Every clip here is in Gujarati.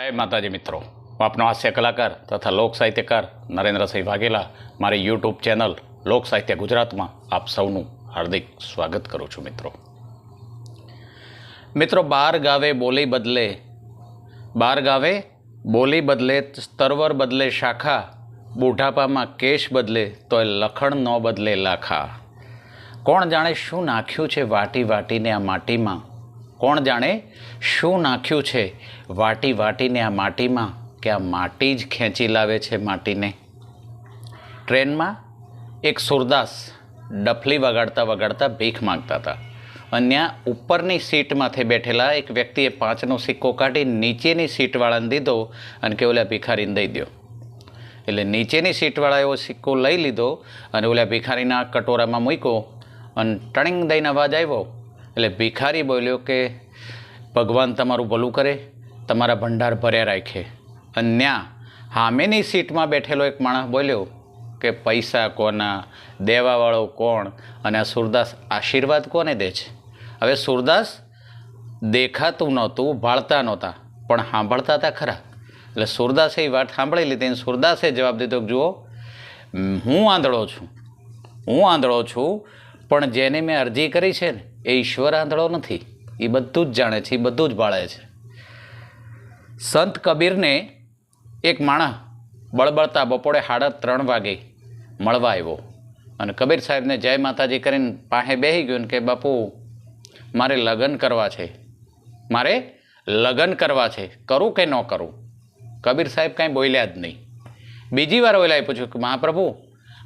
जय माताजी मित्रों, હું આપનો હાસ્ય કલાકાર તથા લોક સાહિત્યકાર નરેન્દ્રસિંહ વાઘેલા મારી યુટ્યુબ ચેનલ લોક સાહિત્ય ગુજરાતમાં આપ સૌનું હાર્દિક સ્વાગત કરું છું। મિત્રો બાર ગાવે બોલી બદલે સ્તરવર બદલે શાખા, બુઢાપામાં કેશ બદલે તોય લખણ ન બદલે લાખા। કોણ જાણે શું નાખ્યું છે વાટી વાટીને આ માટીમાં, કોણ જાણે શું નાખ્યું છે વાટી વાટીને આ માટીમાં, કે આ માટી જ ખેંચી લાવે છે માટીને। ટ્રેનમાં એક સુરદાસ ડફલી વગાડતા વગાડતા ભીખ માંગતા હતા। અન્ય ઉપરની સીટમાંથી બેઠેલા એક વ્યક્તિએ 5નો સિક્કો કાઢી નીચેની સીટવાળાને દીધો અને કે ઓલા ભિખારીને દઈ દો। એટલે નીચેની સીટવાળાએ એવો સિક્કો લઈ લીધો અને ઓલા ભિખારીના કટોરામાં મૂક્યો અને ટણીંગ દઈને અવાજ આવ્યો। એટલે ભિખારી બોલ્યો કે ભગવાન તમારું ભલું કરે, તમારા ભંડાર ભર્યા રાખે। અન્યા સામેની સીટમાં બેઠેલો એક માણસ બોલ્યો કે પૈસા કોના, દેવાવાળો કોણ, અને આ સુરદાસ આશીર્વાદ કોને દે છે। હવે સુરદાસ દેખાતું નહોતું, ભાળતા નહોતા, પણ સાંભળતા હતા ખરા। એટલે સુરદાસે એ વાત સાંભળી લીધી અને સુરદાસે જવાબ દીધો કે જુઓ, હું આંધળો છું, પણ જેને મેં અરજી કરી છે ને એ ઈશ્વર આંધળો નથી, એ બધું જ જાણે છે, એ બધું જ ભાળે છે। સંત કબીરને એક માણસ બળબળતા બપોરે 3:30 વાગે મળવા આવ્યો અને કબીર સાહેબને જય માતાજી કરીને પાસે બેસી ગયો ને કે બાપુ મારે લગ્ન કરવા છે, કરું કે ન કરું? કબીર સાહેબ કાંઈ બોલ્યા જ નહીં। બીજી વાર ઓલાએ પૂછ્યું કે મહાપ્રભુ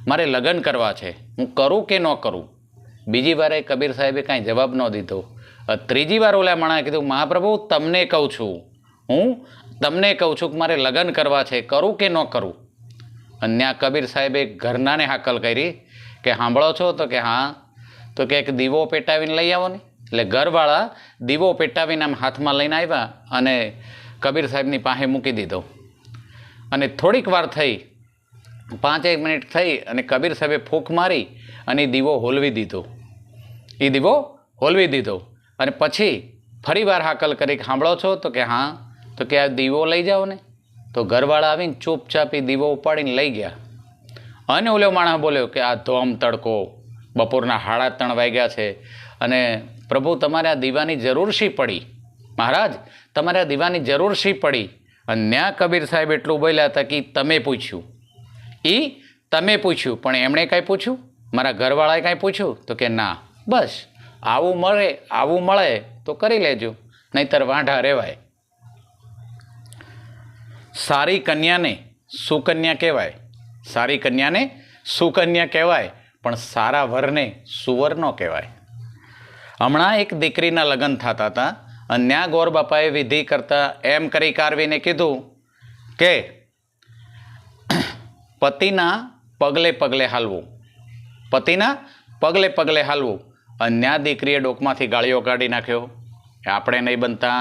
મારે લગ્ન કરવા છે, હું કરું કે ન કરું? બીજી વારે કબીર સાહેબે કાંઈ જવાબ ન દીધો। ત્રીજી વાર ઓલા માણસે કીધું મહાપ્રભુ તમને કહું છું કે મારે લગ્ન કરવા છે, કરું કે ન કરું? અને ત્યાં કબીર સાહેબે ઘરનાને હાકલ કરી કે સાંભળો છો? તો કે હા। તો કે એક દીવો પેટાવીને લઈ આવો ને। એટલે ઘરવાળા દીવો પેટાવીને આમ હાથમાં લઈને આવ્યા અને કબીર સાહેબની પાસે મૂકી દીધો। અને થોડીક વાર થઈ, 5-1 મિનિટ થઈ અને કબીર સાહેબે ફૂંક મારી અને દીવો હોલવી દીધો। અને પછી ફરી વાર હાકલ કરી કે સાંભળો છો? તો કે હા। તો કે આ દીવો લઈ જાઓ ને। તો ઘરવાળા આવીને ચૂપચાપ એ દીવો ઉપાડીને લઈ ગયા। અને ઓલો માણસ બોલ્યો કે આ ધોમ તડકો, બપોરના 3:30 વાગ્યા છે અને પ્રભુ તમારે આ દીવાની જરૂર શી પડી? મહારાજ તમારે આ દીવાની જરૂર શી પડી? અને ત્યાં કબીર સાહેબ એટલું બોલ્યા હતા કે તમે પૂછ્યું, પણ એમણે કાંઈ પૂછ્યું? મારા ઘરવાળાએ કાંઈ પૂછ્યું? તો કે ના, બસ આવું મળે તો કરી લેજો, નહીંતર વાંઢા રહેવાય। સારી કન્યાને સુકન્યા કહેવાય, પણ સારા વરને સુવર ન કહેવાય। હમણાં એક દીકરીના લગ્ન થતા હતા અને ત્યાં ગોર બાપાએ વિધિ કરતા એમ કરી કારવીને કીધું કે પતિના પગલે પગલે હાલવું। અને ત્યાં દીકરીએ ડોકમાંથી ગાળીઓ કાઢી નાખ્યો કે આપણે નહીં બનતા।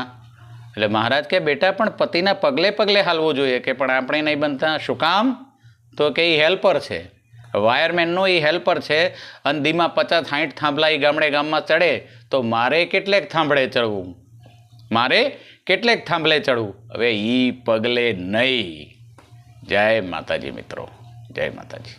એટલે મહારાજ કે બેટા પણ પતિના પગલે પગલે હાલવું જોઈએ, કે પણ આપણે નહીં બનતા, શું કામ? તો કે એ હેલ્પર છે, વાયરમેનનો એ હેલ્પર છે, અને દીમાં 50-60 થાંભલા એ ગામમાં ચડે તો મારે કેટલેક થાંભલે ચડવું? હવે એ પગલે નહીં। જય માતાજી મિત્રો, જય માતાજી।